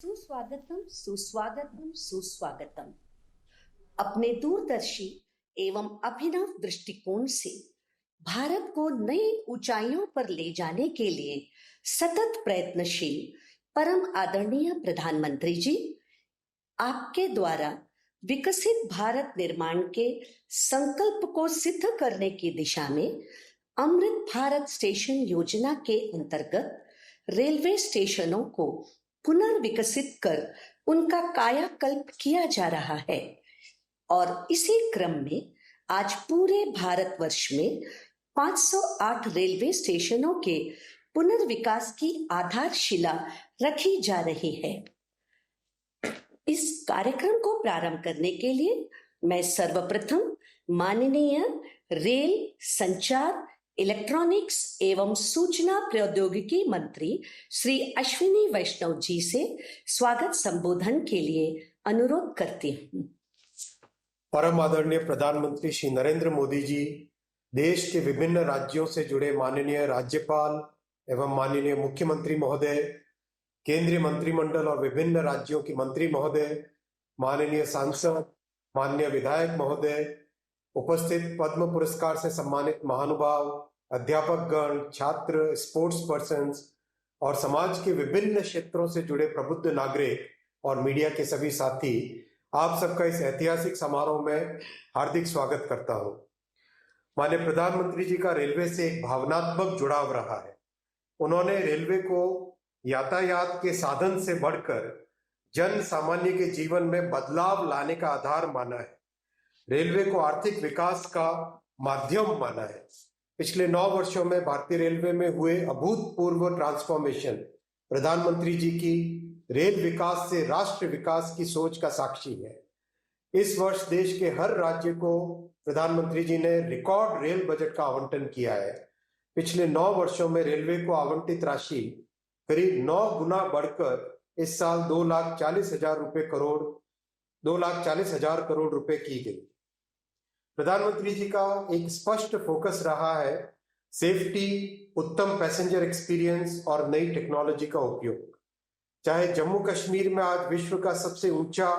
सुस्वागतम सुस्वागतम सुस्वागतम। अपने दूरदर्शी एवं अभिनव दृष्टिकोण से भारत को नई ऊंचाइयों पर ले जाने के लिए सतत प्रयत्नशील परम आदरणीय प्रधानमंत्री जी, आपके द्वारा विकसित भारत निर्माण के संकल्प को सिद्ध करने की दिशा में अमृत भारत स्टेशन योजना के अंतर्गत रेलवे स्टेशनों को पुनर्विकसित कर उनका कायाकल्प किया जा रहा है और इसी क्रम में आज पूरे भारतवर्ष में 508 रेलवे स्टेशनों के पुनर्विकास की आधारशिला रखी जा रही है। इस कार्यक्रम को प्रारंभ करने के लिए मैं सर्वप्रथम माननीय रेल संचार इलेक्ट्रॉनिक्स एवं सूचना प्रौद्योगिकी मंत्री श्री अश्विनी वैष्णव जी से स्वागत संबोधन के लिए अनुरोध करती हूँ। परम आदरणीय प्रधानमंत्री श्री नरेंद्र मोदी जी, देश के विभिन्न राज्यों से जुड़े माननीय राज्यपाल एवं माननीय मुख्यमंत्री महोदय, केंद्रीय मंत्रिमंडल और विभिन्न राज्यों की मंत्री महोदय, माननीय सांसद, माननीय विधायक महोदय, उपस्थित पद्म पुरस्कार से सम्मानित महानुभाव, अध्यापक गण, छात्र, स्पोर्ट्स पर्सन्स और समाज के विभिन्न क्षेत्रों से जुड़े प्रबुद्ध नागरिक और मीडिया के सभी साथी, आप सबका इस ऐतिहासिक समारोह में हार्दिक स्वागत करता हूं। माननीय प्रधानमंत्री जी का रेलवे से एक भावनात्मक जुड़ाव रहा है। उन्होंने रेलवे को यातायात के साधन से बढ़कर जन सामान्य के जीवन में बदलाव लाने का आधार माना है। रेलवे को आर्थिक विकास का माध्यम माना है। पिछले 9 वर्षों में भारतीय रेलवे में हुए अभूतपूर्व ट्रांसफॉर्मेशन प्रधानमंत्री जी की रेल विकास से राष्ट्र विकास की सोच का साक्षी है। इस वर्ष देश के हर राज्य को प्रधानमंत्री जी ने रिकॉर्ड रेल बजट का आवंटन किया है। पिछले 9 वर्षों में रेलवे को आवंटित राशि करीब 9 गुना बढ़कर इस साल 2,40,000 करोड़ रुपए की गई। प्रधानमंत्री जी का एक स्पष्ट फोकस रहा है सेफ्टी, उत्तम पैसेंजर एक्सपीरियंस और नई टेक्नोलॉजी का उपयोग। चाहे जम्मू कश्मीर में आज विश्व का सबसे ऊंचा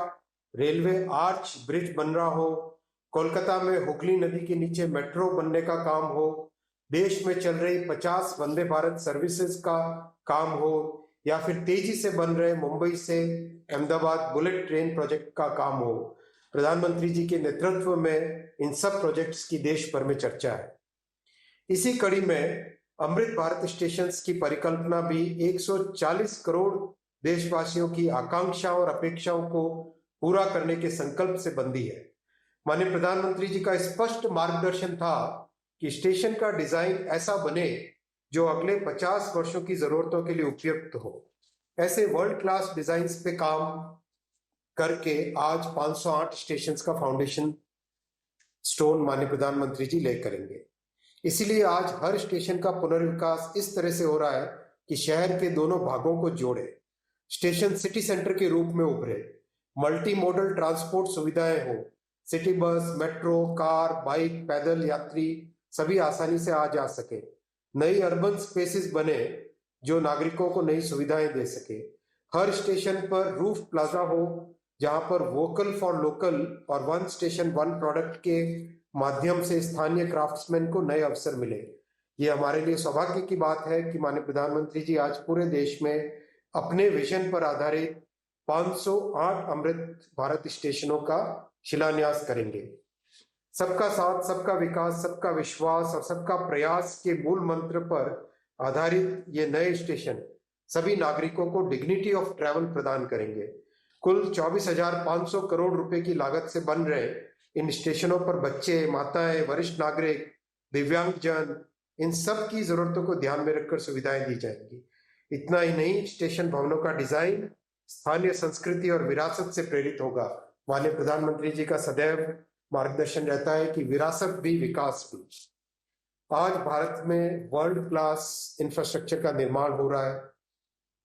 रेलवे आर्च ब्रिज बन रहा हो, कोलकाता में हुगली नदी के नीचे मेट्रो बनने का काम हो, देश में चल रही 50 वंदे भारत सर्विसेज का काम हो, या फिर तेजी से बन रहे मुंबई से अहमदाबाद बुलेट ट्रेन प्रोजेक्ट का काम हो, प्रधानमंत्री जी के नेतृत्व में इन सब प्रोजेक्ट्स की देश भर में चर्चा है। इसी कड़ी में अमृत भारत स्टेशन की परिकल्पना भी 140 करोड़ देशवासियों की आकांक्षाओं और अपेक्षाओं को पूरा करने के संकल्प से बंधी है। माननीय प्रधानमंत्री जी का स्पष्ट मार्गदर्शन था कि स्टेशन का डिजाइन ऐसा बने जो अगले 50 वर्षों की जरूरतों के लिए उपयुक्त हो। ऐसे वर्ल्ड क्लास डिजाइन पे काम करके आज 508 स्टेशन का फाउंडेशन स्टोन माननीय प्रधानमंत्री जी ले करेंगे। इसीलिए आज हर स्टेशन का पुनर्विकास इस तरह से हो रहा है कि शहर के दोनों भागों को जोड़े, स्टेशन सिटी सेंटर के रूप में उभरे, मल्टी मॉडल ट्रांसपोर्ट सुविधाएं हो, city bus, metro, car, bike, पैदल यात्री सभी आसानी से आ जा सके, नई अर्बन स्पेसेस बने जो नागरिकों को नई सुविधाएं दे सके। हर स्टेशन पर रूफ प्लाजा हो जहां पर वोकल फॉर लोकल और वन स्टेशन वन प्रोडक्ट के माध्यम से स्थानीय क्राफ्ट्समैन को नए अवसर मिले। ये हमारे लिए सौभाग्य की बात है कि माननीय प्रधानमंत्री जी आज पूरे देश में अपने विजन पर आधारित 508 अमृत भारत स्टेशनों का शिलान्यास करेंगे। सबका साथ, सबका विकास, सबका विश्वास और सबका प्रयास के मूल मंत्र पर आधारित ये नए स्टेशन सभी नागरिकों को डिग्निटी ऑफ ट्रैवल प्रदान करेंगे। कुल 24,500 करोड़ रुपए की लागत से बन रहे इन स्टेशनों पर बच्चे, माताएं, वरिष्ठ नागरिक, दिव्यांगजन, इन सब की जरूरतों को ध्यान में रखकर सुविधाएं दी जाएंगी। इतना ही नहीं, स्टेशन भवनों का डिजाइन स्थानीय संस्कृति और विरासत से प्रेरित होगा। माननीय प्रधानमंत्री जी का सदैव मार्गदर्शन रहता है कि विरासत भी विकास भी। आज भारत में वर्ल्ड क्लास इंफ्रास्ट्रक्चर का निर्माण हो रहा है।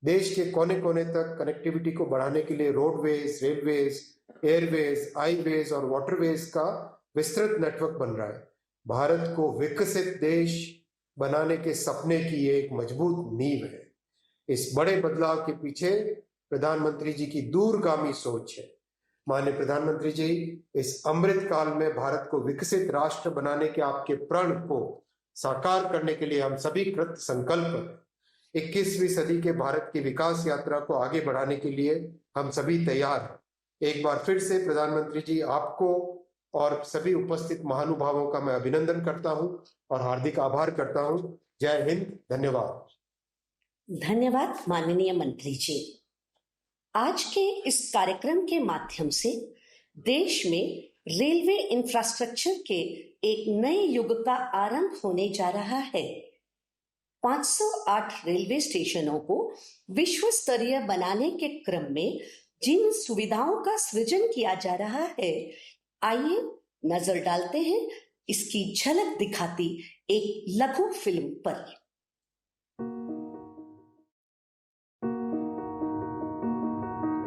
देश के कोने कोने तक कनेक्टिविटी को बढ़ाने के लिए रोडवेज, रेलवेज, एयरवेज, हाईवेज और वाटरवेज का विस्तृत नेटवर्क बन रहा है। भारत को विकसित देश बनाने के सपने की एक मजबूत नींव है। इस बड़े बदलाव के पीछे प्रधानमंत्री जी की दूरगामी सोच है। माननीय प्रधानमंत्री जी, इस अमृत काल में भारत को विकसित राष्ट्र बनाने के आपके प्रण को साकार करने के लिए हम सभी कृत संकल्प हैं। 21वीं सदी के भारत की विकास यात्रा को आगे बढ़ाने के लिए हम सभी तैयार हैं। एक बार फिर से प्रधानमंत्री जी, आपको और सभी उपस्थित महानुभावों का मैं अभिनंदन करता हूं और हार्दिक आभार करता हूं। जय हिंद, धन्यवाद। धन्यवाद माननीय मंत्री जी। आज के इस कार्यक्रम के माध्यम से देश में रेलवे इंफ्रास्ट्रक्चर के एक नए युग का आरंभ होने जा रहा है। 508 रेलवे स्टेशनों को विश्व स्तरीय बनाने के क्रम में जिन सुविधाओं का सृजन किया जा रहा है, आइए नजर डालते हैं इसकी झलक दिखाती एक लघु फिल्म पर।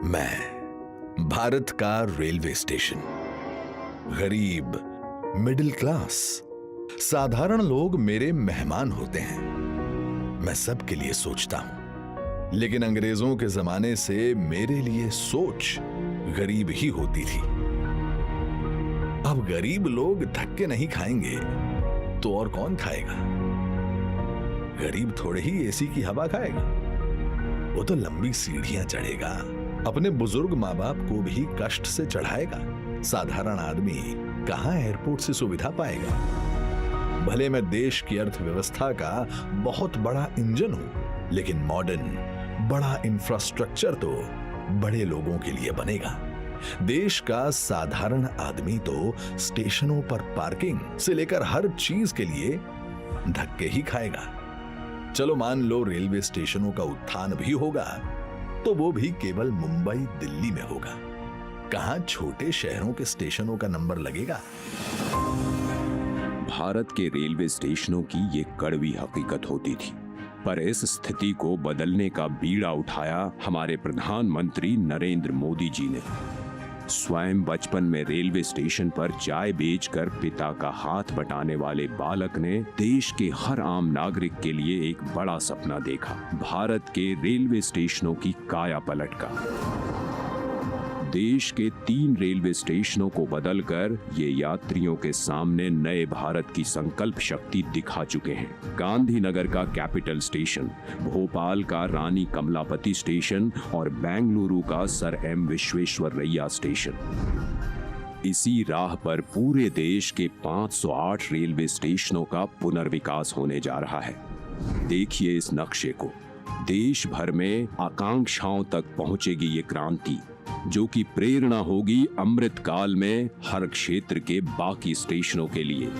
मैं भारत का रेलवे स्टेशन, गरीब, मिडिल क्लास, साधारण लोग मेरे मेहमान होते हैं। मैं सबके लिए सोचता हूं, लेकिन अंग्रेजों के जमाने से मेरे लिए सोच गरीब ही होती थी। अब गरीब लोग धक्के नहीं खाएंगे तो और कौन खाएगा? गरीब थोड़े ही एसी की हवा खाएगा, वो तो लंबी सीढ़ियां चढ़ेगा, अपने बुजुर्ग माँ बाप को भी कष्ट से चढ़ाएगा। साधारण आदमी कहां एयरपोर्ट से सुविधा पाएगा? भले मैं देश की अर्थव्यवस्था का बहुत बड़ा इंजन हूं, लेकिन मॉडर्न बड़ा इंफ्रास्ट्रक्चर तो बड़े लोगों के लिए बनेगा। देश का साधारण आदमी तो स्टेशनों पर पार्किंग से लेकर हर चीज के लिए धक्के ही खाएगा। चलो मान लो रेलवे स्टेशनों का उत्थान भी होगा, तो वो भी केवल मुंबई दिल्ली में होगा। कहां छोटे शहरों के स्टेशनों का नंबर लगेगा? भारत के रेलवे स्टेशनों की ये कड़वी हकीकत होती थी, पर इस स्थिति को बदलने का बीड़ा उठाया हमारे प्रधानमंत्री नरेंद्र मोदी जी ने। स्वयं बचपन में रेलवे स्टेशन पर चाय बेचकर पिता का हाथ बटाने वाले बालक ने देश के हर आम नागरिक के लिए एक बड़ा सपना देखा, भारत के रेलवे स्टेशनों की काया पलट का। देश के 3 रेलवे स्टेशनों को बदलकर ये यात्रियों के सामने नए भारत की संकल्प शक्ति दिखा चुके हैं। गांधीनगर का कैपिटल स्टेशन, भोपाल का रानी कमलापति स्टेशन और बेंगलुरु का सर एम विश्वेश्वरैया स्टेशन। इसी राह पर पूरे देश के 508 रेलवे स्टेशनों का पुनर्विकास होने जा रहा है। देखिए इस नक्शे को। देश भर में आकांक्षाओं तक पहुंचेगी ये क्रांति, जो कि प्रेरणा होगी अमृत काल में हर क्षेत्र के बाकी स्टेशनों के लिए।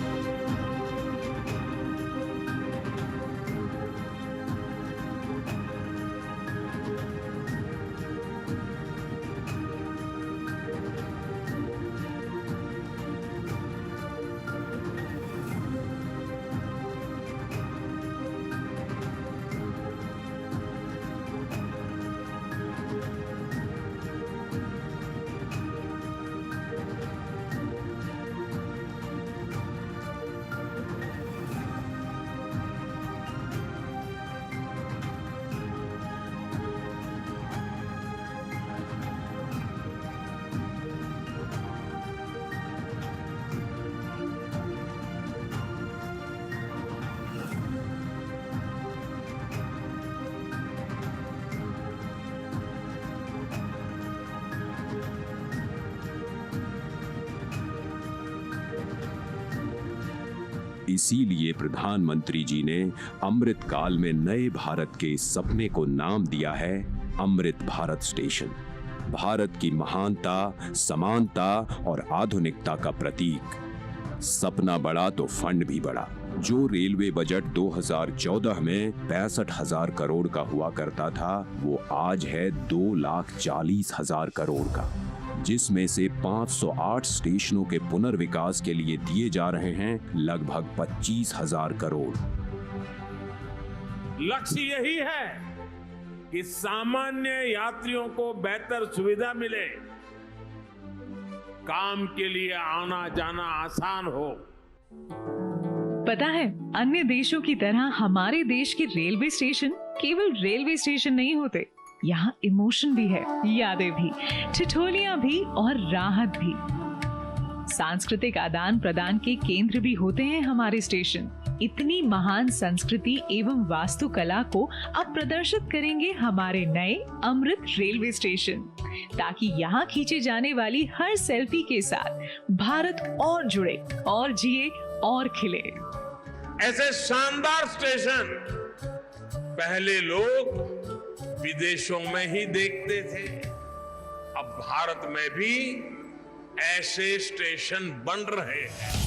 इसीलिए प्रधानमंत्री जी ने अमृत काल में नए भारत के इस सपने को नाम दिया है अमृत भारत स्टेशन। भारत की महानता, समानता और आधुनिकता का प्रतीक। सपना बड़ा तो फंड भी बड़ा। जो रेलवे बजट 2014 में 65,000 करोड़ का हुआ करता था, वो आज है 2,40,000 करोड़ का, जिसमें से 508 स्टेशनों के पुनर्विकास के लिए दिए जा रहे हैं लगभग 25,000 करोड़। लक्ष्य यही है कि सामान्य यात्रियों को बेहतर सुविधा मिले, काम के लिए आना जाना आसान हो। पता है, अन्य देशों की तरह हमारे देश के रेलवे स्टेशन केवल रेलवे स्टेशन नहीं होते, यहाँ इमोशन भी है, यादें भी, ठिठोलियां भी और राहत भी। सांस्कृतिक आदान प्रदान के केंद्र भी होते हैं हमारे स्टेशन। इतनी महान संस्कृति एवं वास्तुकला को अब प्रदर्शित करेंगे हमारे नए अमृत रेलवे स्टेशन, ताकि यहाँ खींचे जाने वाली हर सेल्फी के साथ भारत और जुड़े और जिए और खिले। ऐसे शानदार स्टेशन पहले लोग विदेशों में ही देखते थे। अब भारत में भी ऐसे स्टेशन बन रहे हैं।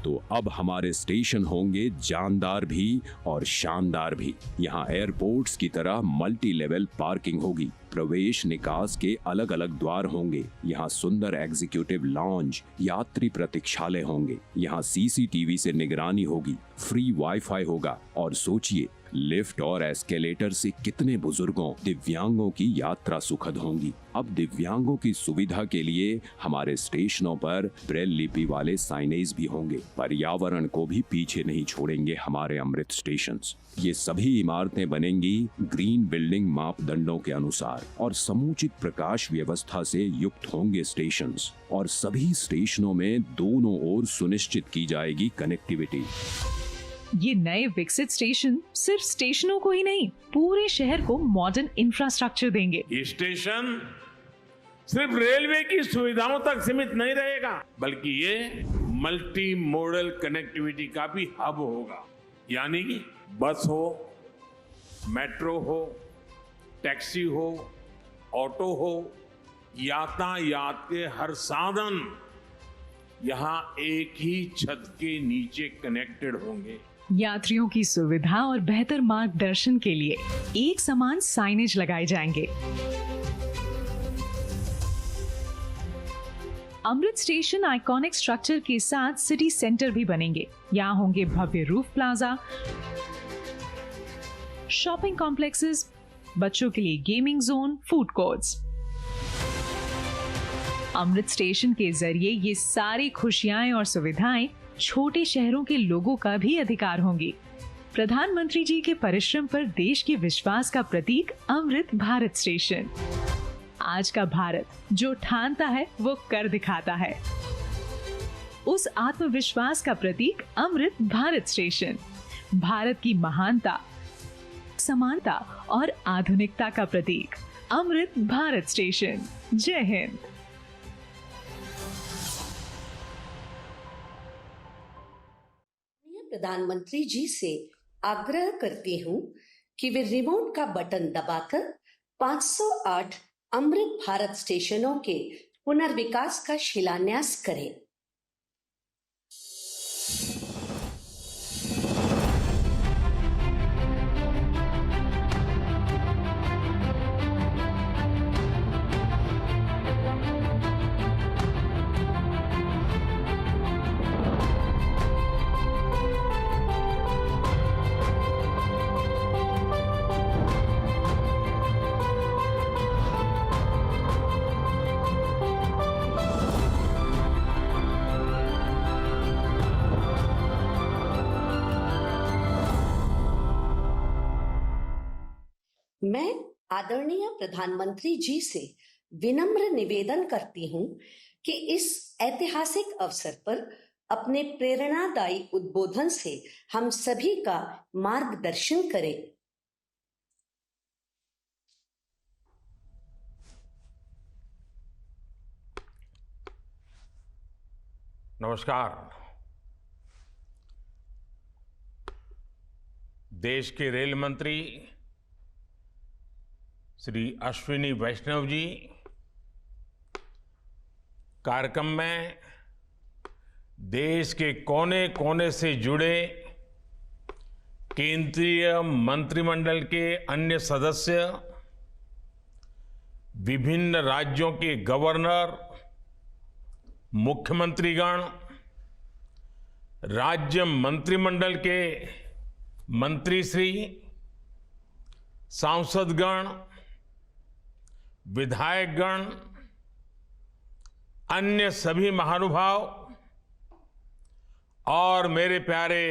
तो अब हमारे स्टेशन होंगे जानदार भी और शानदार भी। यहाँ एयरपोर्ट्स की तरह मल्टी लेवल पार्किंग होगी, प्रवेश निकास के अलग अलग द्वार होंगे। यहाँ सुंदर एग्जीक्यूटिव लॉन्ज, यात्री प्रतीक्षालय होंगे। यहाँ सीसीटीवी से निगरानी होगी, फ्री वाईफाई होगा। और सोचिए, लिफ्ट और एस्केलेटर से कितने बुजुर्गों, दिव्यांगों की यात्रा सुखद होंगी। अब दिव्यांगों की सुविधा के लिए हमारे स्टेशनों पर ब्रेल लिपि वाले साइनेज भी होंगे। पर्यावरण को भी पीछे नहीं छोड़ेंगे हमारे अमृत स्टेशंस। ये सभी इमारतें बनेंगी ग्रीन बिल्डिंग मापदंडों के अनुसार और समुचित प्रकाश व्यवस्था से युक्त होंगे स्टेशंस। और सभी स्टेशनों में दोनों ओर सुनिश्चित की जाएगी कनेक्टिविटी। ये नए विकसित स्टेशन सिर्फ स्टेशनों को ही नहीं, पूरे शहर को मॉडर्न इंफ्रास्ट्रक्चर देंगे। ये स्टेशन सिर्फ रेलवे की सुविधाओं तक सीमित नहीं रहेगा, बल्कि ये मल्टी मॉडल कनेक्टिविटी का भी हब होगा। यानी बस हो, मेट्रो हो, टैक्सी हो, ऑटो हो, यातायात के हर साधन यहाँ एक ही छत के नीचे कनेक्टेड होंगे। यात्रियों की सुविधा और बेहतर मार्गदर्शन के लिए एक समान साइनेज लगाए जाएंगे। अमृत स्टेशन आइकॉनिक स्ट्रक्चर के साथ सिटी सेंटर भी बनेंगे। यहाँ होंगे भव्य रूफ प्लाजा, शॉपिंग कॉम्प्लेक्सेस, बच्चों के लिए गेमिंग जोन, फूड कोर्ट्स। अमृत स्टेशन के जरिए ये सारी खुशियां और सुविधाएं छोटे शहरों के लोगों का भी अधिकार होंगी। प्रधानमंत्री जी के परिश्रम पर देश के विश्वास का प्रतीक अमृत भारत स्टेशन। आज का भारत जो ठानता है वो कर दिखाता है। उस आत्मविश्वास का प्रतीक अमृत भारत स्टेशन। भारत की महानता, समानता और आधुनिकता का प्रतीक अमृत भारत स्टेशन। जय हिंद। प्रधानमंत्री जी से आग्रह करती हूँ कि वे रिमोट का बटन दबाकर 508 अमृत भारत स्टेशनों के पुनर्विकास का शिलान्यास करें। मैं आदरणीय प्रधानमंत्री जी से विनम्र निवेदन करती हूं कि इस ऐतिहासिक अवसर पर अपने प्रेरणादायी उद्बोधन से हम सभी का मार्गदर्शन करें। नमस्कार। देश के रेल मंत्री श्री अश्विनी वैष्णव जी कार्यक्रम में देश के कोने कोने से जुड़े केंद्रीय मंत्रिमंडल के अन्य सदस्य, विभिन्न राज्यों के गवर्नर, मुख्यमंत्रीगण, राज्य मंत्रिमंडल के मंत्रीश्री, सांसदगण, विधायकगण, अन्य सभी महानुभाव और मेरे प्यारे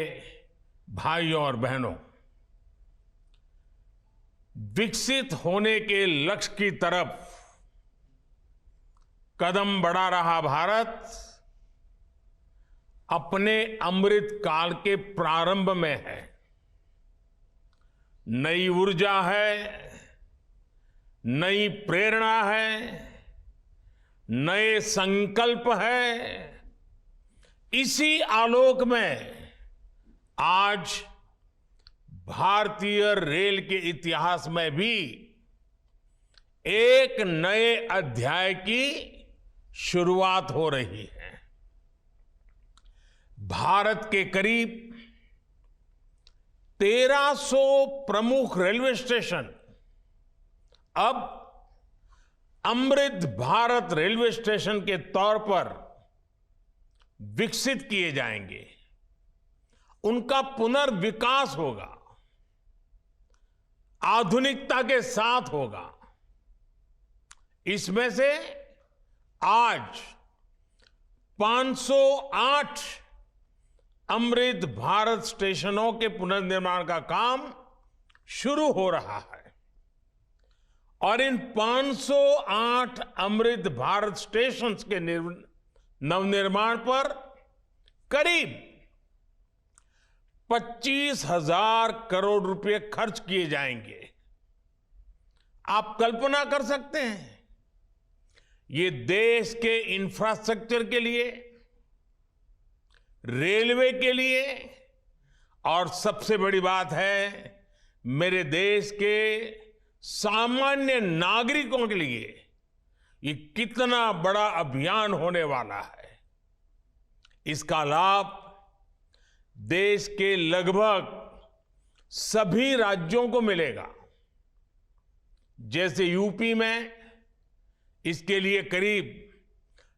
भाइयों और बहनों, विकसित होने के लक्ष्य की तरफ कदम बढ़ा रहा भारत अपने अमृत काल के प्रारंभ में है। नई ऊर्जा है, नई प्रेरणा है, नए संकल्प है। इसी आलोक में आज भारतीय रेल के इतिहास में भी एक नए अध्याय की शुरुआत हो रही है। भारत के करीब 1300 प्रमुख रेलवे स्टेशन अब अमृत भारत रेलवे स्टेशन के तौर पर विकसित किए जाएंगे। उनका पुनर्विकास होगा, आधुनिकता के साथ होगा। इसमें से आज 508 अमृत भारत स्टेशनों के पुनर्निर्माण का काम शुरू हो रहा है और इन 508 अमृत भारत स्टेशन के नवनिर्माण पर करीब 25,000 करोड़ रुपए खर्च किए जाएंगे। आप कल्पना कर सकते हैं, ये देश के इंफ्रास्ट्रक्चर के लिए, रेलवे के लिए और सबसे बड़ी बात है मेरे देश के सामान्य नागरिकों के लिए ये कितना बड़ा अभियान होने वाला है। इसका लाभ देश के लगभग सभी राज्यों को मिलेगा। जैसे यूपी में इसके लिए करीब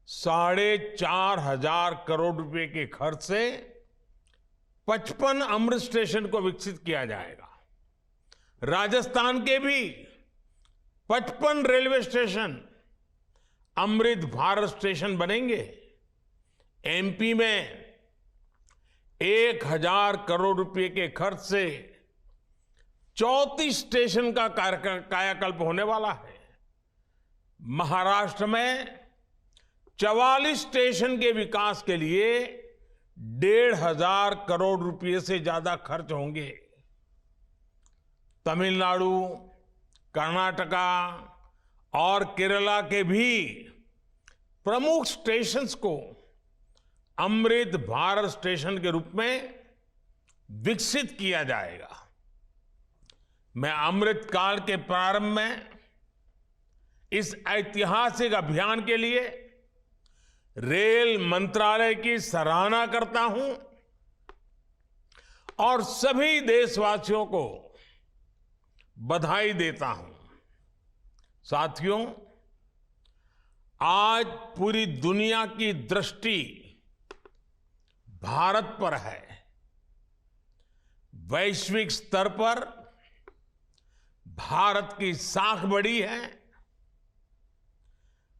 4,500 करोड़ रुपए के खर्च से 55 अमृत स्टेशन को विकसित किया जाएगा। राजस्थान के भी 55 railway station Amrit Bharat station बनेंगे। एमपी में 1,000 करोड़ रुपए के खर्च से 34 स्टेशन का कायाकल्प होने वाला है। महाराष्ट्र में 44 स्टेशन के विकास के लिए 1,500 करोड़ रुपए से ज्यादा खर्च होंगे। तमिलनाडु, कर्नाटका और केरला के भी प्रमुख स्टेशंस को अमृत भारत स्टेशन के रूप में विकसित किया जाएगा। मैं अमृत काल के प्रारंभ में इस ऐतिहासिक अभियान के लिए रेल मंत्रालय की सराहना करता हूं और सभी देशवासियों को बधाई देता हूं। साथियों, आज पूरी दुनिया की दृष्टि भारत पर है। वैश्विक स्तर पर भारत की साख बढ़ी है।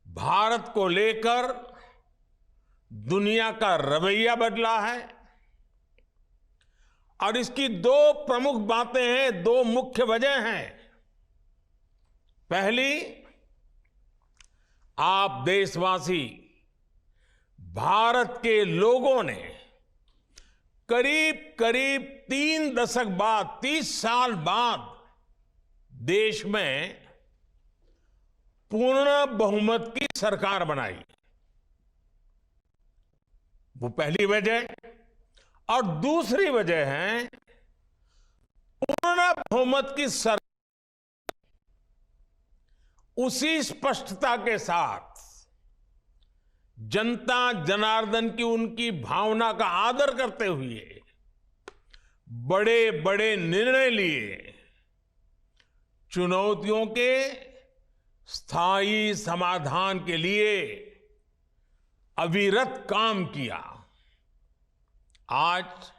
भारत को लेकर दुनिया का रवैया बदला है और इसकी दो प्रमुख बातें हैं, दो मुख्य वजह हैं। पहली, आप देशवासी, भारत के लोगों ने करीब करीब 3 दशक बाद, 30 साल बाद देश में पूर्ण बहुमत की सरकार बनाई। वो पहली वजह। और दूसरी वजह है पूर्ण बहुमत की सरकार उसी स्पष्टता के साथ जनता जनार्दन की उनकी भावना का आदर करते हुए बड़े बड़े निर्णय लिए, चुनौतियों के स्थायी समाधान के लिए अविरत काम किया। आज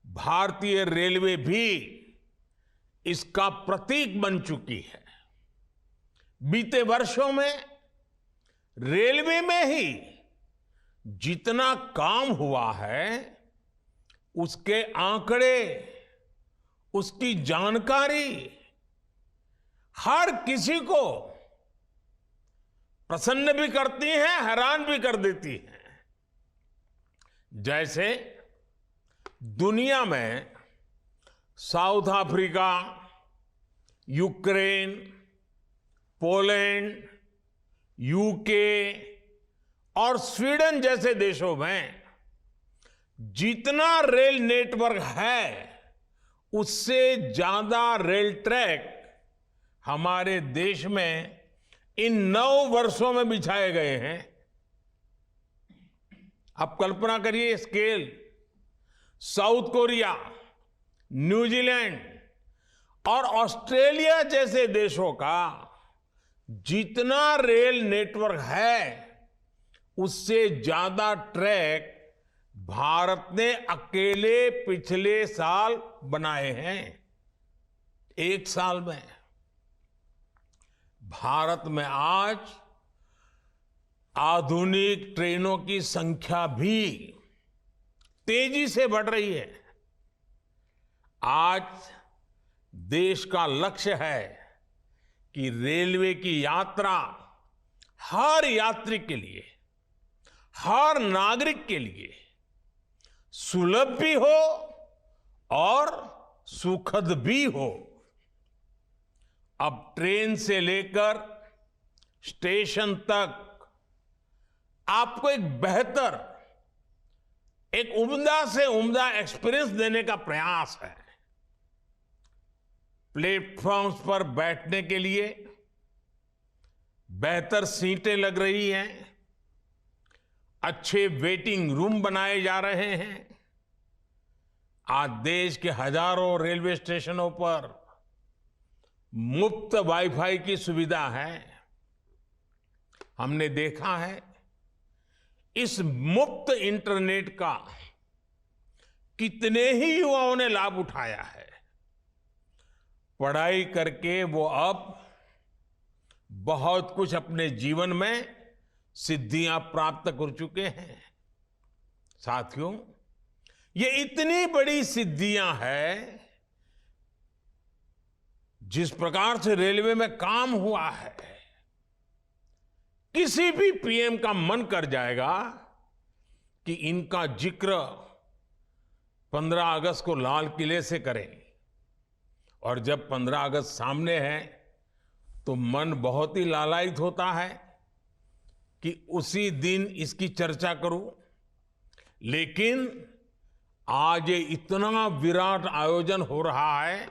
भारतीय रेलवे भी इसका प्रतीक बन चुकी है। बीते वर्षों में रेलवे में ही जितना काम हुआ है, उसके आंकड़े, उसकी जानकारी हर किसी को प्रसन्न भी करती हैं, हैरान भी कर देती हैं। जैसे दुनिया में south Africa, Ukraine, Poland, UK और स्वीडन जैसे देशों में जितना रेल नेटवर्क है, उससे ज्यादा रेल ट्रैक हमारे देश में इन 9 वर्षों में बिछाए गए हैं। आप कल्पना करिए स्केल। साउथ कोरिया, न्यूजीलैंड और ऑस्ट्रेलिया जैसे देशों का जितना रेल नेटवर्क है, उससे ज्यादा ट्रैक भारत ने अकेले पिछले साल बनाए हैं। एक साल में भारत में आज आधुनिक ट्रेनों की संख्या भी तेजी से बढ़ रही है। आज देश का लक्ष्य है कि रेलवे की यात्रा हर यात्री के लिए, हर नागरिक के लिए सुलभ भी हो और सुखद भी हो। अब ट्रेन से लेकर स्टेशन तक आपको एक बेहतर, एक उम्दा से उम्दा एक्सपीरियंस देने का प्रयास है। प्लेटफॉर्म्स पर बैठने के लिए बेहतर सीटें लग रही हैं, अच्छे वेटिंग रूम बनाए जा रहे हैं। आज देश के हजारों रेलवे स्टेशनों पर मुफ्त वाईफाई की सुविधा है। हमने देखा है इस मुफ्त इंटरनेट का कितने ही युवाओं ने लाभ उठाया है। पढ़ाई करके वो अब बहुत कुछ अपने जीवन में सिद्धियां प्राप्त कर चुके हैं। साथियों, ये इतनी बड़ी सिद्धियां हैं, जिस प्रकार से रेलवे में काम हुआ है, किसी भी पीएम का मन कर जाएगा कि इनका जिक्र 15 अगस्त को लाल किले से करें। और जब 15 अगस्त सामने है तो मन बहुत ही लालायित होता है कि उसी दिन इसकी चर्चा करूं। लेकिन आज ये इतना विराट आयोजन हो रहा है,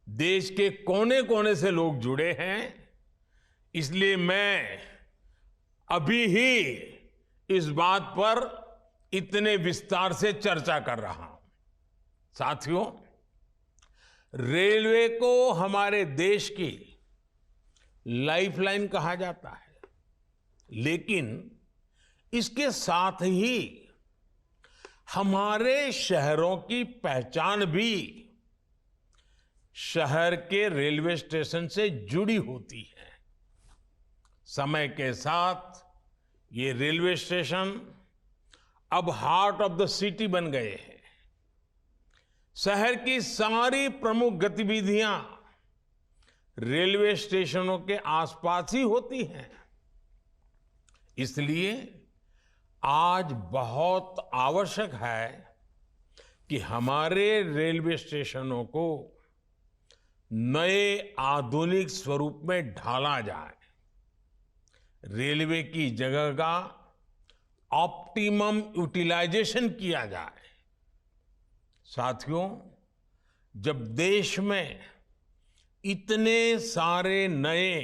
देश के कोने कोने से लोग जुड़े हैं, इसलिए मैं अभी ही इस बात पर इतने विस्तार से चर्चा कर रहा हूं। साथियों, रेलवे को हमारे देश की लाइफलाइन कहा जाता है, लेकिन इसके साथ ही हमारे शहरों की पहचान भी शहर के रेलवे स्टेशन से जुड़ी होती है। समय के साथ ये रेलवे स्टेशन अब हार्ट ऑफ द सिटी बन गए हैं। शहर की सारी प्रमुख गतिविधियां रेलवे स्टेशनों के आसपास ही होती हैं। इसलिए आज बहुत आवश्यक है कि हमारे रेलवे स्टेशनों को नए आधुनिक स्वरूप में ढाला जाए। रेलवे की जगह का ऑप्टिमम यूटिलाइजेशन किया जाए। साथियों, जब देश में इतने सारे नए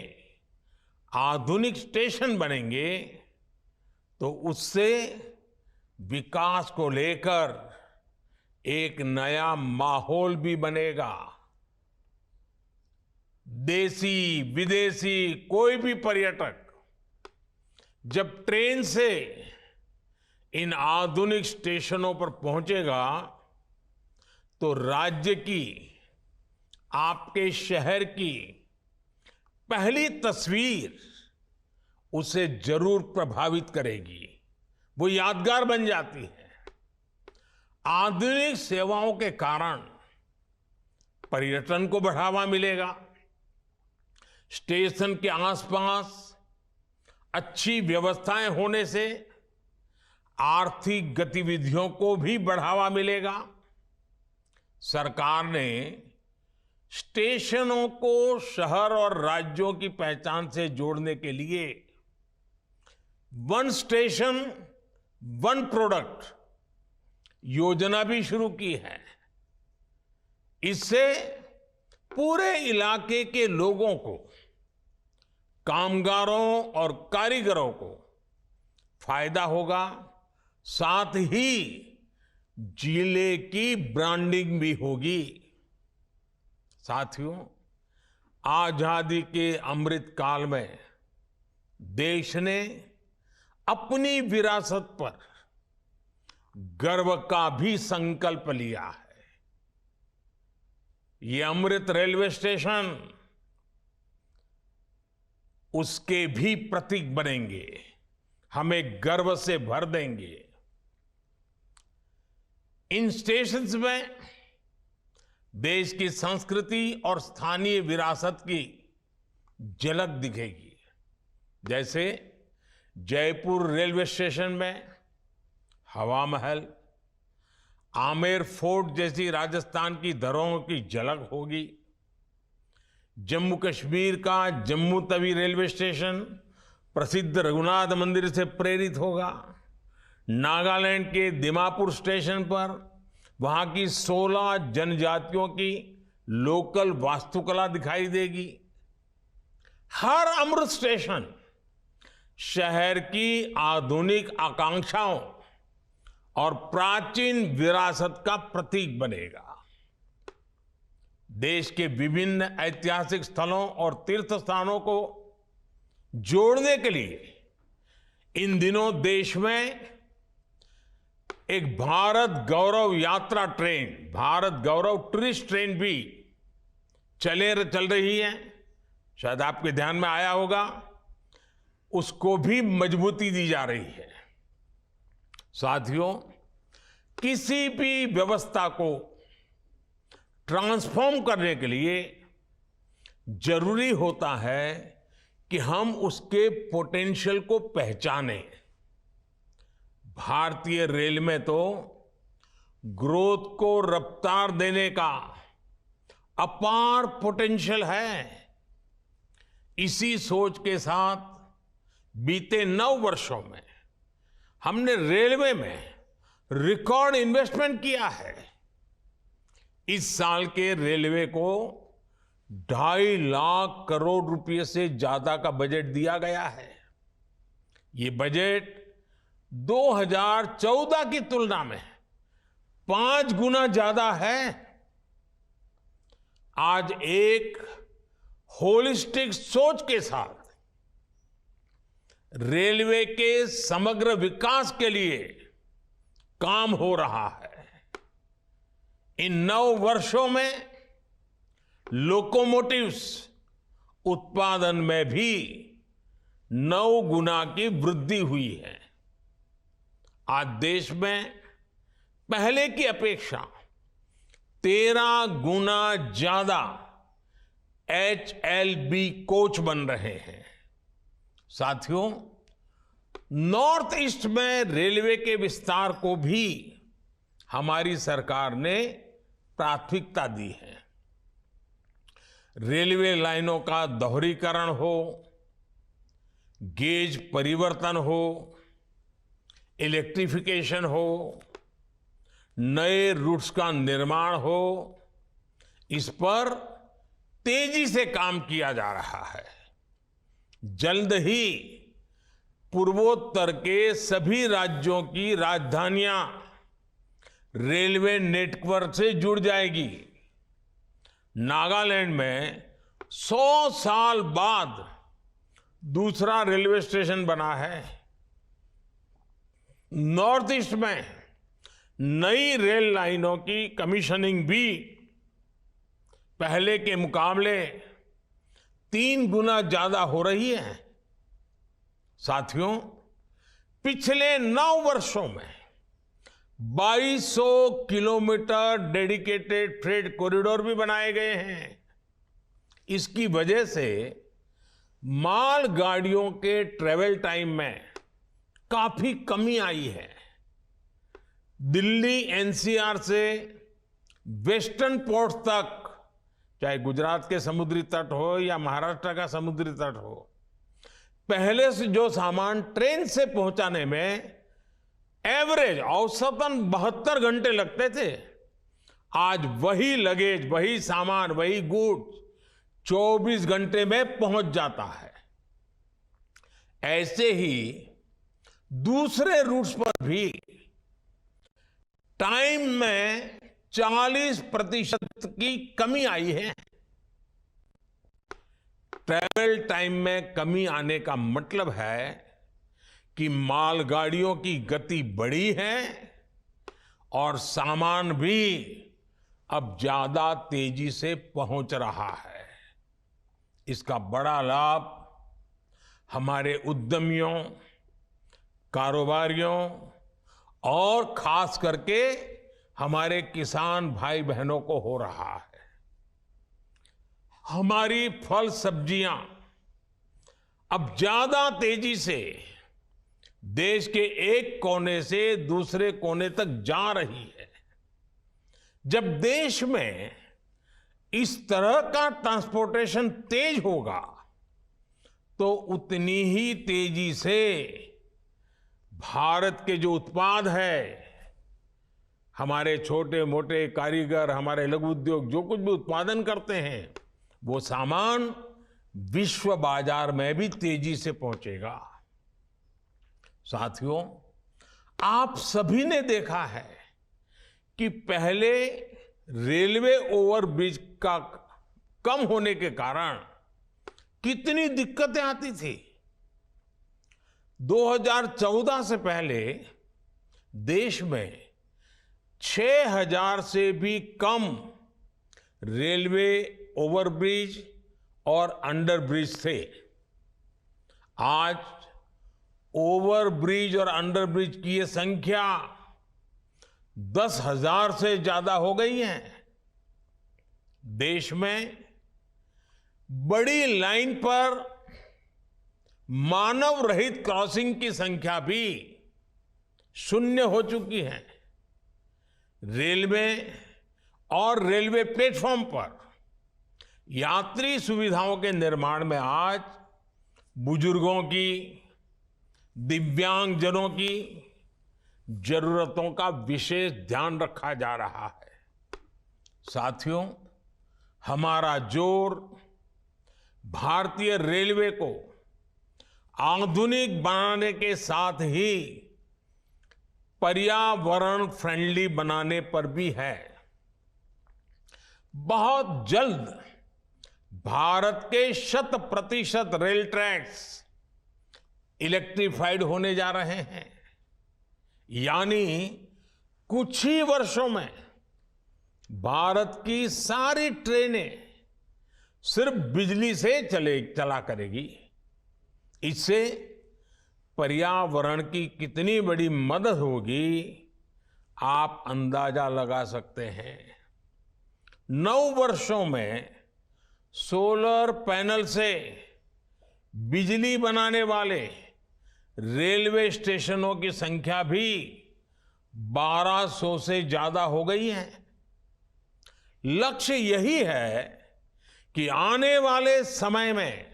आधुनिक स्टेशन बनेंगे तो उससे विकास को लेकर एक नया माहौल भी बनेगा। देसी विदेशी कोई भी पर्यटक जब ट्रेन से इन आधुनिक स्टेशनों पर पहुंचेगा तो राज्य की, आपके शहर की पहली तस्वीर उसे जरूर प्रभावित करेगी, वो यादगार बन जाती है। आधुनिक सेवाओं के कारण पर्यटन को बढ़ावा मिलेगा, स्टेशन के आसपास अच्छी व्यवस्थाएं होने से आर्थिक गतिविधियों को भी बढ़ावा मिलेगा। सरकार ने स्टेशनों को शहर और राज्यों की पहचान से जोड़ने के लिए वन स्टेशन वन प्रोडक्ट योजना भी शुरू की है। इससे पूरे इलाके के लोगों को, कामगारों और कारीगरों को फायदा होगा, साथ ही जिले की ब्रांडिंग भी होगी। साथियों, आजादी के अमृत काल में देश ने अपनी विरासत पर गर्व का भी संकल्प लिया है। ये अमृत रेलवे स्टेशन उसके भी प्रतीक बनेंगे, हमें गर्व से भर देंगे। इन स्टेशंस में देश की संस्कृति और स्थानीय विरासत की झलक दिखेगी। जैसे जयपुर रेलवे स्टेशन में हवा महल, आमेर फोर्ट जैसी राजस्थान की धरोहरों की झलक होगी। जम्मू कश्मीर का जम्मू तवी रेलवे स्टेशन प्रसिद्ध रघुनाथ मंदिर से प्रेरित होगा। नागालैंड के दिमापुर स्टेशन पर वहां की 16 जनजातियों की लोकल वास्तुकला दिखाई देगी। हर अमृत स्टेशन शहर की आधुनिक आकांक्षाओं और प्राचीन विरासत का प्रतीक बनेगा। देश के विभिन्न ऐतिहासिक स्थलों और तीर्थ स्थानों को जोड़ने के लिए इन दिनों देश में एक भारत गौरव यात्रा ट्रेन, भारत गौरव टूरिस्ट ट्रेन भी चल रही है। शायद आपके ध्यान में आया होगा, उसको भी मजबूती दी जा रही है। साथियों, किसी भी व्यवस्था को ट्रांसफॉर्म करने के लिए जरूरी होता है कि हम उसके पोटेंशियल को पहचानें। भारतीय रेल में तो ग्रोथ को रफ्तार देने का अपार पोटेंशियल है। इसी सोच के साथ बीते 9 वर्षों में हमने रेलवे में रिकॉर्ड इन्वेस्टमेंट किया है। इस साल के रेलवे को 2.5 लाख करोड़ रुपए से ज्यादा का बजट दिया गया है। ये बजट 2014 की तुलना में 5 गुना ज्यादा है। आज एक होलिस्टिक सोच के साथ रेलवे के समग्र विकास के लिए काम हो रहा है। इन 9 वर्षों में लोकोमोटिव्स उत्पादन में भी 9 गुना की वृद्धि हुई है। आज देश में पहले की अपेक्षा 13 गुना ज्यादा HLB कोच बन रहे हैं। साथियों, नॉर्थ ईस्ट में रेलवे के विस्तार को भी हमारी सरकार ने प्राथमिकता दी है। रेलवे लाइनों का दोहरीकरण हो, गेज परिवर्तन हो, इलेक्ट्रिफिकेशन हो, नए रूट्स का निर्माण हो, इस पर तेजी से काम किया जा रहा है। जल्द ही पूर्वोत्तर के सभी राज्यों की राजधानियां रेलवे नेटवर्क से जुड़ जाएगी। नागालैंड में 100 साल बाद दूसरा रेलवे स्टेशन बना है। नॉर्थ ईस्ट में नई रेल लाइनों की कमीशनिंग भी पहले के मुकाबले 3 गुना ज्यादा हो रही है। साथियों, पिछले 9 वर्षों में 2200 किलोमीटर डेडिकेटेड फ्रेट कॉरिडोर भी बनाए गए हैं। इसकी वजह से माल गाड़ियों के ट्रेवल टाइम में काफी कमी आई है। दिल्ली एनसीआर से वेस्टर्न पोर्ट तक, चाहे गुजरात के समुद्री तट हो या महाराष्ट्र का समुद्री तट हो, पहले से जो सामान ट्रेन से पहुंचाने में एवरेज औसतन 72 घंटे लगते थे, आज वही लगेज, वही सामान, वही गुड्स 24 घंटे में पहुंच जाता है। ऐसे ही दूसरे रूट्स पर भी टाइम में 40% की कमी आई है। ट्रैवल टाइम में कमी आने का मतलब है कि मालगाड़ियों की गति बढ़ी है और सामान भी अब ज्यादा तेजी से पहुंच रहा है। इसका बड़ा लाभ हमारे उद्यमियों, कारोबारियों और खास करके हमारे किसान भाई बहनों को हो रहा है। हमारी फल सब्जियां अब ज्यादा तेजी से देश के एक कोने से दूसरे कोने तक जा रही है। जब देश में इस तरह का ट्रांसपोर्टेशन तेज होगा तो उतनी ही तेजी से भारत के जो उत्पाद है, हमारे छोटे मोटे कारीगर, हमारे लघु उद्योग जो कुछ भी उत्पादन करते हैं, वो सामान विश्व बाजार में भी तेजी से पहुंचेगा। साथियों, आप सभी ने देखा है कि पहले रेलवे ओवरब्रिज का कम होने के कारण कितनी दिक्कतें आती थी। 2014 से पहले देश में 6000 से भी कम रेलवे ओवरब्रिज और अंडरब्रिज थे। आज ओवरब्रिज और अंडरब्रिज की ये संख्या 10,000 से ज्यादा हो गई है। देश में बड़ी लाइन पर मानव रहित क्रॉसिंग की संख्या भी शून्य हो चुकी है। रेलवे और रेलवे प्लेटफॉर्म पर यात्री सुविधाओं के निर्माण में आज बुजुर्गों की, दिव्यांगजनों की जरूरतों का विशेष ध्यान रखा जा रहा है। साथियों, हमारा जोर भारतीय रेलवे को आधुनिक बनाने के साथ ही पर्यावरण फ्रेंडली बनाने पर भी है। बहुत जल्द भारत के 100% रेल ट्रैक्स इलेक्ट्रिफाइड होने जा रहे हैं, यानी कुछ ही वर्षों में भारत की सारी ट्रेनें सिर्फ बिजली से चला करेगी। इससे पर्यावरण की कितनी बड़ी मदद होगी, आप अंदाजा लगा सकते हैं। 9 वर्षों में सोलर पैनल से बिजली बनाने वाले रेलवे स्टेशनों की संख्या भी 1200 से ज्यादा हो गई है। लक्ष्य यही है कि आने वाले समय में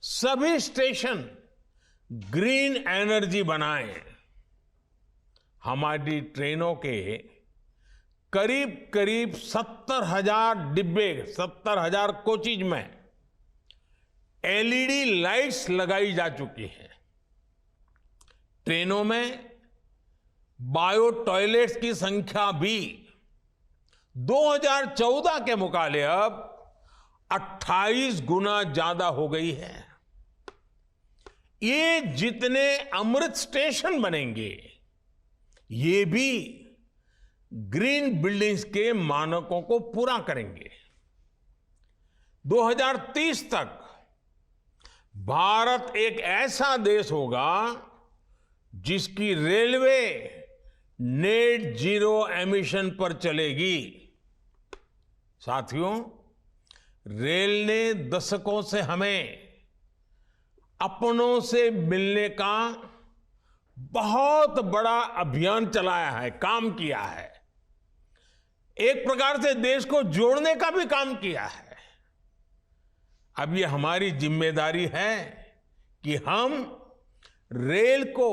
सभी स्टेशन ग्रीन एनर्जी बनाएं। हमारी ट्रेनों के करीब करीब 70,000 डिब्बे, 70,000 कोचेज में एलईडी लाइट्स लगाई जा चुकी हैं। ट्रेनों में बायो टॉयलेट्स की संख्या भी 2014 के मुकाबले अब 28 गुना ज्यादा हो गई है। ये जितने अमृत स्टेशन बनेंगे, ये भी ग्रीन बिल्डिंग्स के मानकों को पूरा करेंगे। 2030 तक भारत एक ऐसा देश होगा जिसकी रेलवे नेट जीरो एमिशन पर चलेगी। साथियों, रेल ने दशकों से हमें अपनों से मिलने का बहुत बड़ा अभियान चलाया है, काम किया है। एक प्रकार से देश को जोड़ने का भी काम किया है। अब ये हमारी जिम्मेदारी है कि हम रेल को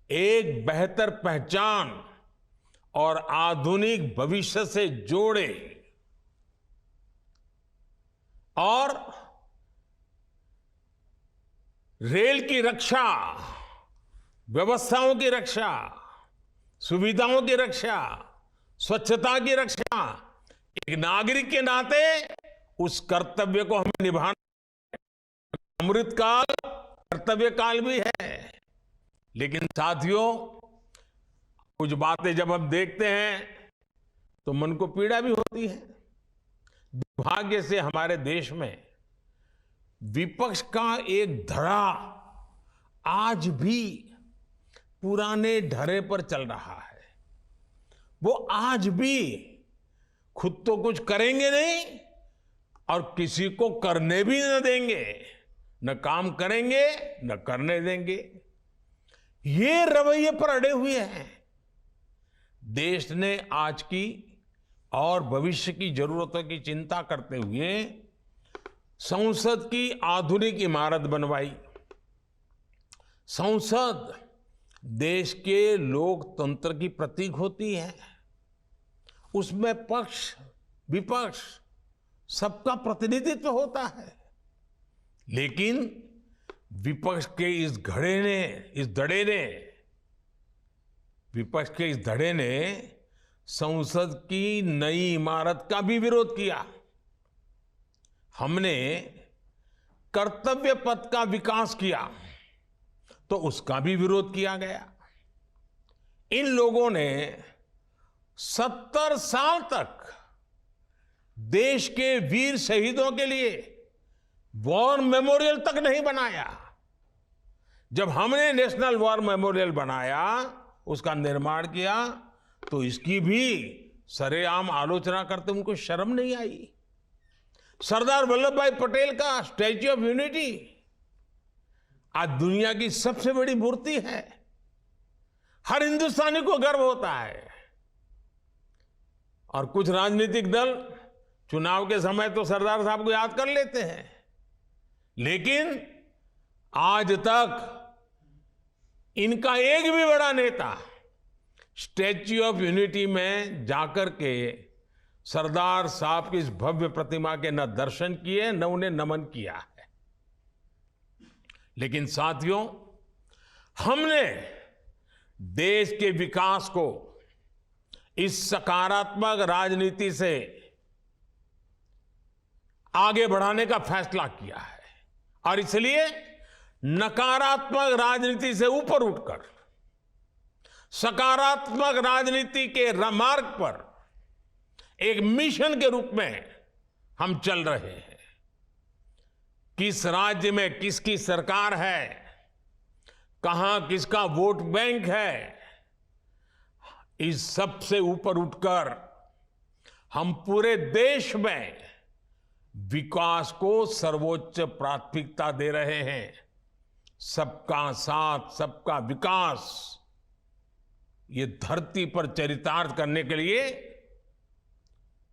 एक बेहतर पहचान और आधुनिक भविष्य से जोड़ें और रेल की रक्षा, व्यवस्थाओं की रक्षा, सुविधाओं की रक्षा, स्वच्छता की रक्षा, एक नागरिक के नाते उस कर्तव्य को हमें निभाना। अमृतकाल कर्तव्य काल भी है, लेकिन साथियों कुछ बातें जब हम देखते हैं तो मन को पीड़ा भी होती है। दुर्भाग्य से हमारे देश में विपक्ष का एक धड़ा आज भी पुराने ढर्रे पर चल रहा है। वो आज भी खुद तो कुछ करेंगे नहीं और किसी को करने भी न देंगे, न काम करेंगे न करने देंगे। ये रवैये पर अड़े हुए हैं। देश ने आज की और भविष्य की जरूरतों की चिंता करते हुए संसद की आधुनिक इमारत बनवाई। संसद देश के लोकतंत्र की प्रतीक होती है। उसमें पक्ष विपक्ष सबका प्रतिनिधित्व होता है, लेकिन विपक्ष के इस धड़े ने संसद की नई इमारत का भी विरोध किया। हमने कर्तव्य पथ का विकास किया तो उसका भी विरोध किया गया। इन लोगों ने 70 साल तक देश के वीर शहीदों के लिए वॉर मेमोरियल तक नहीं बनाया। जब हमने नेशनल वॉर मेमोरियल बनाया, उसका निर्माण किया, तो इसकी भी सरेआम आलोचना करते उनको शर्म नहीं आई। सरदार वल्लभ भाई पटेल का स्टैच्यू ऑफ यूनिटी आज दुनिया की सबसे बड़ी मूर्ति है। हर हिंदुस्तानी को गर्व होता है। और कुछ राजनीतिक दल चुनाव के समय तो सरदार साहब को याद कर लेते हैं, लेकिन आज तक इनका एक भी बड़ा नेता स्टैच्यू ऑफ यूनिटी में जाकर के सरदार साहब की इस भव्य प्रतिमा के न दर्शन किए न उन्हें नमन किया है। लेकिन साथियों, हमने देश के विकास को इस सकारात्मक राजनीति से आगे बढ़ाने का फैसला किया है और इसलिए नकारात्मक राजनीति से ऊपर उठकर सकारात्मक राजनीति के मार्ग पर एक मिशन के रूप में हम चल रहे हैं। किस राज्य में किसकी सरकार है, कहां किसका वोट बैंक है, इस सब से ऊपर उठकर हम पूरे देश में विकास को सर्वोच्च प्राथमिकता दे रहे हैं। सबका साथ सबका विकास, ये धरती पर चरितार्थ करने के लिए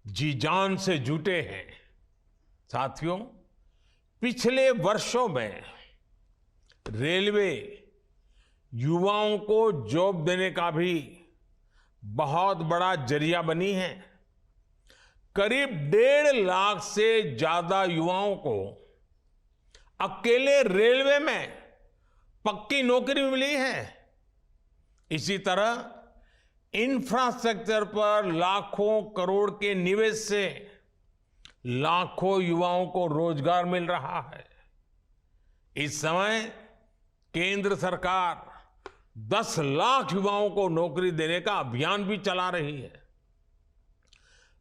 जी जान से जुटे हैं। साथियों, पिछले वर्षों में रेलवे युवाओं को जॉब देने का भी बहुत बड़ा जरिया बनी है। करीब 1.5 लाख से ज्यादा युवाओं को अकेले रेलवे में पक्की नौकरी मिली है। इसी तरह इंफ्रास्ट्रक्चर पर लाखों करोड़ के निवेश से लाखों युवाओं को रोजगार मिल रहा है। इस समय केंद्र सरकार 10 लाख युवाओं को नौकरी देने का अभियान भी चला रही है।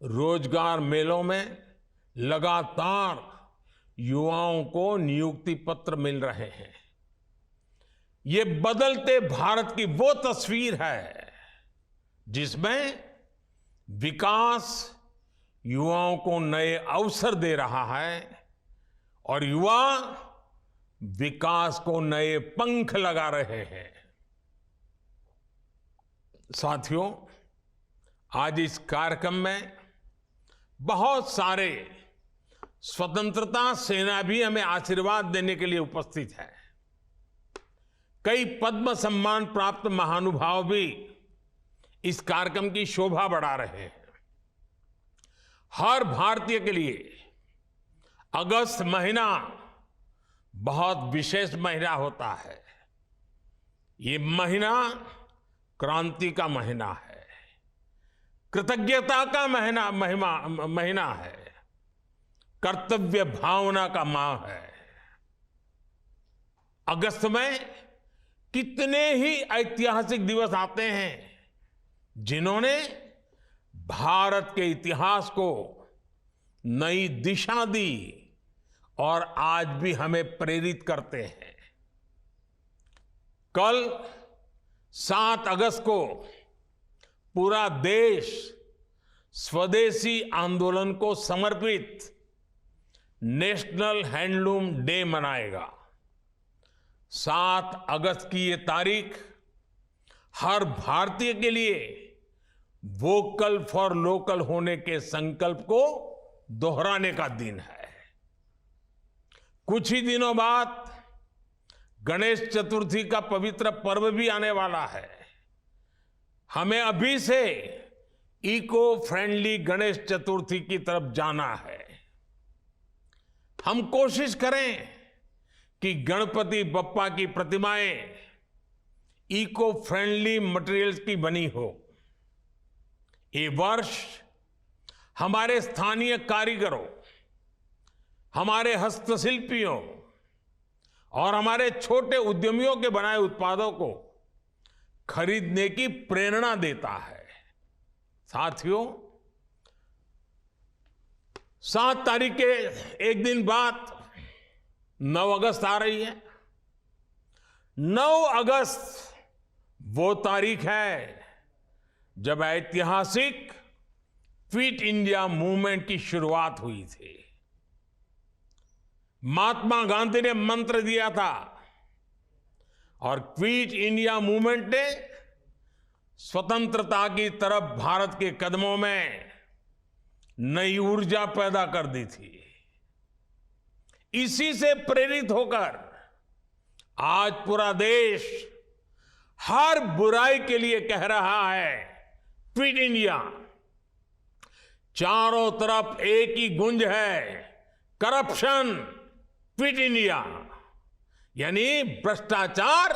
रोजगार मेलों में लगातार युवाओं को नियुक्ति पत्र मिल रहे हैं। ये बदलते भारत की वो तस्वीर है जिसमें विकास युवाओं को नए अवसर दे रहा है और युवा विकास को नए पंख लगा रहे हैं। साथियों, आज इस कार्यक्रम में बहुत सारे स्वतंत्रता सेना भी हमें आशीर्वाद देने के लिए उपस्थित है। कई पद्म सम्मान प्राप्त महानुभाव भी इस कार्यक्रम की शोभा बढ़ा रहे हैं। हर भारतीय के लिए अगस्त महीना बहुत विशेष महीना होता है। ये महीना क्रांति का महीना है, कृतज्ञता का महीना है, कर्तव्य भावना का माह है। अगस्त में कितने ही ऐतिहासिक दिवस आते हैं जिन्होंने भारत के इतिहास को नई दिशा दी और आज भी हमें प्रेरित करते हैं। कल 7 अगस्त को पूरा देश स्वदेशी आंदोलन को समर्पित नेशनल हैंडलूम डे मनाएगा। 7 अगस्त की ये तारीख हर भारतीय के लिए वोकल फॉर लोकल होने के संकल्प को दोहराने का दिन है। कुछ ही दिनों बाद गणेश चतुर्थी का पवित्र पर्व भी आने वाला है। हमें अभी से इको फ्रेंडली गणेश चतुर्थी की तरफ जाना है। हम कोशिश करें कि गणपति बप्पा की प्रतिमाएं इको फ्रेंडली मटेरियल्स की बनी हो। ये वर्ष हमारे स्थानीय कारीगरों, हमारे हस्तशिल्पियों और हमारे छोटे उद्यमियों के बनाए उत्पादों को खरीदने की प्रेरणा देता है। साथियों, 7 तारीख के एक दिन बाद 9 अगस्त आ रही है। 9 अगस्त वो तारीख है जब ऐतिहासिक फिट इंडिया मूवमेंट की शुरुआत हुई थी। महात्मा गांधी ने मंत्र दिया था और क्विट इंडिया मूवमेंट ने स्वतंत्रता की तरफ भारत के कदमों में नई ऊर्जा पैदा कर दी थी। इसी से प्रेरित होकर आज पूरा देश हर बुराई के लिए कह रहा है क्विट इंडिया। चारों तरफ एक ही गूंज है, करप्शन क्विट इंडिया, यानी भ्रष्टाचार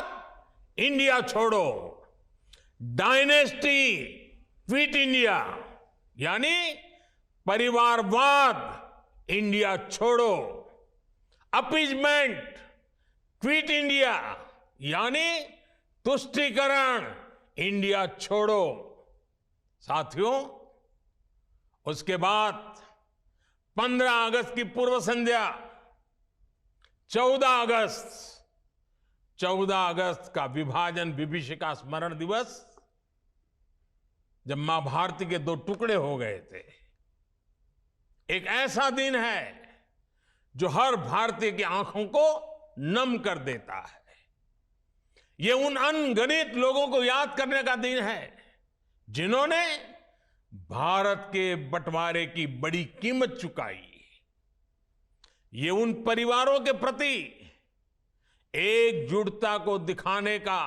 इंडिया छोड़ो। डायनेस्टी क्विट इंडिया, यानी परिवारवाद इंडिया छोड़ो। अपीजमेंट क्विट इंडिया, यानी तुष्टीकरण इंडिया छोड़ो। साथियों, उसके बाद 15 अगस्त की पूर्व संध्या 14 अगस्त का विभाजन विभीषिका स्मरण दिवस, जब मां भारती के 2 टुकड़े हो गए थे। एक ऐसा दिन है जो हर भारतीय की आंखों को नम कर देता है। ये उन अनगिनत लोगों को याद करने का दिन है जिन्होंने भारत के बंटवारे की बड़ी कीमत चुकाई। ये उन परिवारों के प्रति एकजुटता को दिखाने का,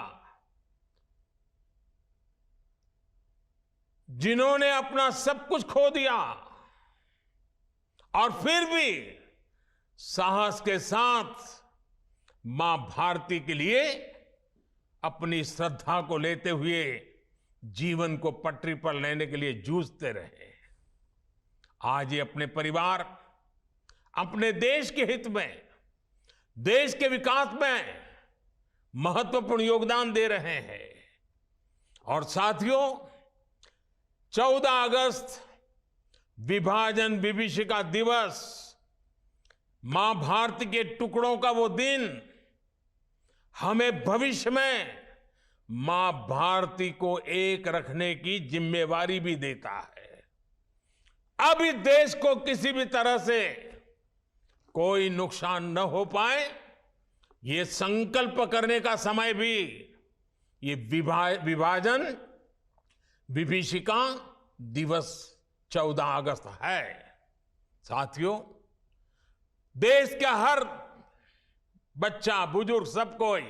जिन्होंने अपना सब कुछ खो दिया और फिर भी साहस के साथ मां भारती के लिए अपनी श्रद्धा को लेते हुए जीवन को पटरी पर लेने के लिए जूझते रहे। आज ये अपने परिवार, अपने देश के हित में, देश के विकास में महत्वपूर्ण योगदान दे रहे हैं। और साथियों, 14 अगस्त विभाजन विभीषिका दिवस, मां भारती के टुकड़ों का वो दिन हमें भविष्य में मां भारती को एक रखने की जिम्मेवारी भी देता है। अब इस देश को किसी भी तरह से कोई नुकसान न हो पाए, ये संकल्प करने का समय भी ये विभाजन विभीषिका दिवस 14 अगस्त है। साथियों, देश का हर बच्चा, बुजुर्ग, सब कोई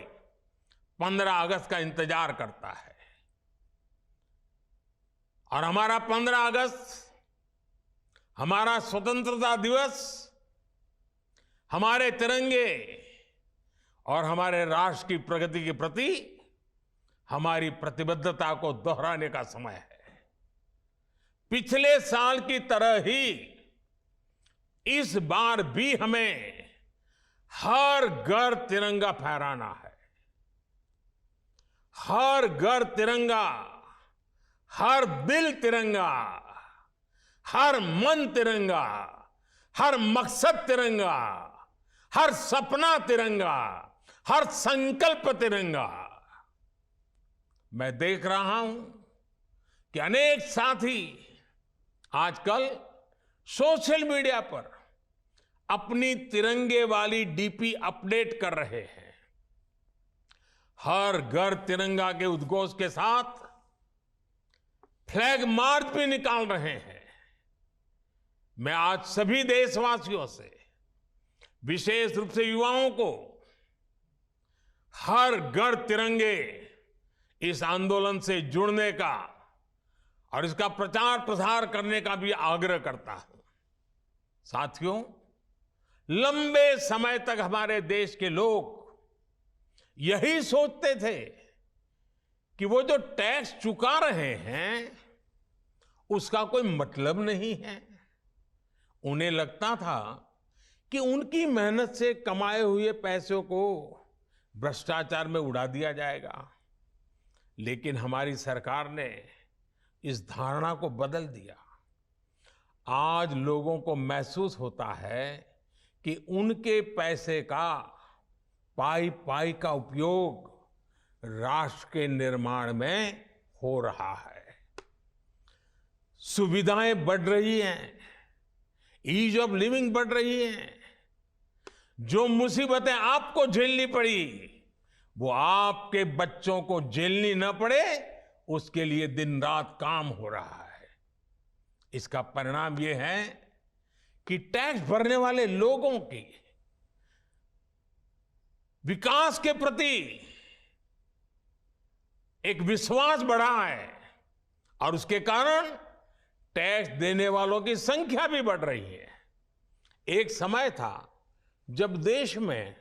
15 अगस्त का इंतजार करता है। और हमारा 15 अगस्त, हमारा स्वतंत्रता दिवस, हमारे तिरंगे और हमारे राष्ट्र की प्रगति के प्रति हमारी प्रतिबद्धता को दोहराने का समय है। पिछले साल की तरह ही इस बार भी हमें हर घर तिरंगा फहराना है। हर घर तिरंगा, हर दिल तिरंगा, हर मन तिरंगा, हर मकसद तिरंगा, हर सपना तिरंगा, हर संकल्प तिरंगा। मैं देख रहा हूं कि अनेक साथी आजकल सोशल मीडिया पर अपनी तिरंगे वाली डीपी अपडेट कर रहे हैं। हर घर तिरंगा के उद्घोष के साथ फ्लैग मार्च भी निकाल रहे हैं। मैं आज सभी देशवासियों से, विशेष रूप से युवाओं को, हर घर तिरंगे इस आंदोलन से जुड़ने का और इसका प्रचार प्रसार करने का भी आग्रह करता हूं। साथियों, लंबे समय तक हमारे देश के लोग यही सोचते थे कि वो जो टैक्स चुका रहे हैं उसका कोई मतलब नहीं है। उन्हें लगता था कि उनकी मेहनत से कमाए हुए पैसों को भ्रष्टाचार में उड़ा दिया जाएगा। लेकिन हमारी सरकार ने इस धारणा को बदल दिया। आज लोगों को महसूस होता है कि उनके पैसे का पाई पाई का उपयोग राष्ट्र के निर्माण में हो रहा है। सुविधाएं बढ़ रही हैं, ईज ऑफ लिविंग बढ़ रही है। जो मुसीबतें आपको झेलनी पड़ी वो आपके बच्चों को झेलनी न पड़े, उसके लिए दिन रात काम हो रहा है। इसका परिणाम यह है कि टैक्स भरने वाले लोगों की विकास के प्रति एक विश्वास बढ़ा है और उसके कारण टैक्स देने वालों की संख्या भी बढ़ रही है। एक समय था जब देश में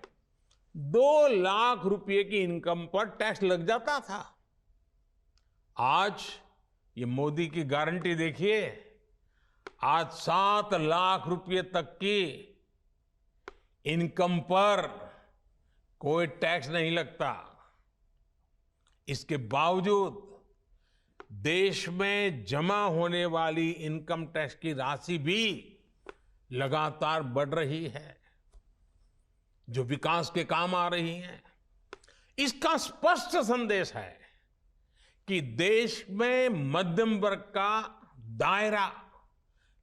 2 लाख रुपए की इनकम पर टैक्स लग जाता था। आज ये मोदी की गारंटी देखिए, आज 7 लाख रुपए तक की इनकम पर कोई टैक्स नहीं लगता। इसके बावजूद देश में जमा होने वाली इनकम टैक्स की राशि भी लगातार बढ़ रही है, जो विकास के काम आ रही है। इसका स्पष्ट संदेश है कि देश में मध्यम वर्ग का दायरा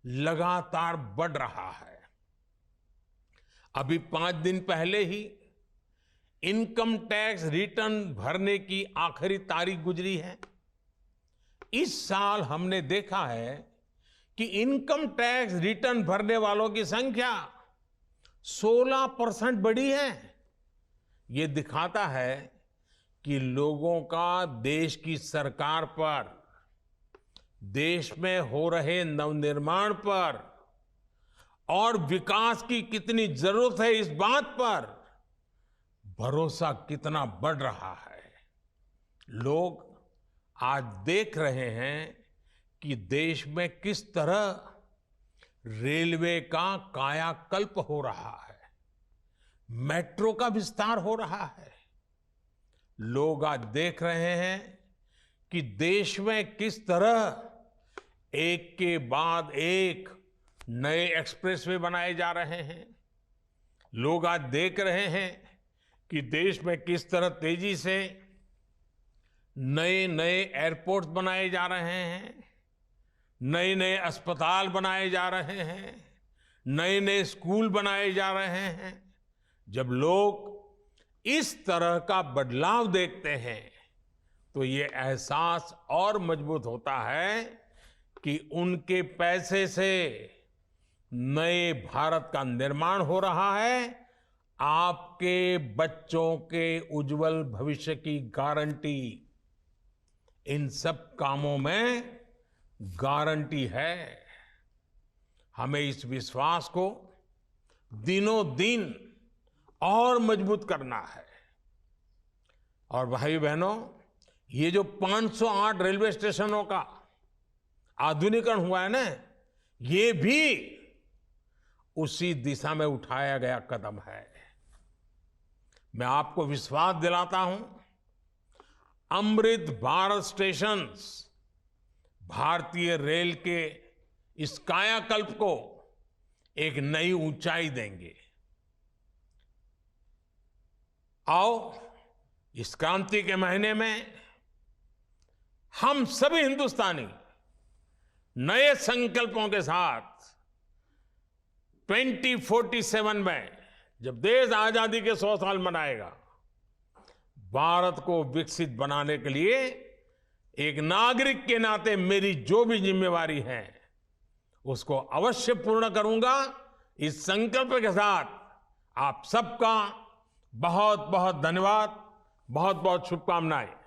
लगातार बढ़ रहा है। अभी 5 दिन पहले ही इनकम टैक्स रिटर्न भरने की आखिरी तारीख गुजरी है। इस साल हमने देखा है कि इनकम टैक्स रिटर्न भरने वालों की संख्या 16% बढ़ी है। ये दिखाता है कि लोगों का देश की सरकार पर, देश में हो रहे नवनिर्माण पर और विकास की कितनी जरूरत है, इस बात पर भरोसा कितना बढ़ रहा है। लोग आज देख रहे हैं कि देश में किस तरह रेलवे का कायाकल्प हो रहा है, मेट्रो का विस्तार हो रहा है। लोग आज देख रहे हैं कि देश में किस तरह एक के बाद एक नए एक्सप्रेसवे बनाए जा रहे हैं। लोग आज देख रहे हैं कि देश में किस तरह तेजी से नए नए एयरपोर्ट बनाए जा रहे हैं, नए नए अस्पताल बनाए जा रहे हैं, नए नए स्कूल बनाए जा रहे हैं। जब लोग इस तरह का बदलाव देखते हैं तो ये एहसास और मजबूत होता है कि उनके पैसे से नए भारत का निर्माण हो रहा है, आपके बच्चों के उज्जवल भविष्य की गारंटी। इन सब कामों में गारंटी है। हमें इस विश्वास को दिनों दिन और मजबूत करना है। और भाई बहनों, ये जो 508 रेलवे स्टेशनों का आधुनिकीकरण हुआ है ना, ये भी उसी दिशा में उठाया गया कदम है। मैं आपको विश्वास दिलाता हूं, अमृत भारत स्टेशंस भारतीय रेल के इस कायाकल्प को एक नई ऊंचाई देंगे। आओ, इस क्रांति के महीने में हम सभी हिंदुस्तानी नए संकल्पों के साथ 2047 में, जब देश आजादी के 100 साल मनाएगा, भारत को विकसित बनाने के लिए एक नागरिक के नाते मेरी जो भी जिम्मेवारी है उसको अवश्य पूर्ण करूंगा। इस संकल्प के साथ आप सबका बहुत बहुत धन्यवाद, बहुत बहुत शुभकामनाएं।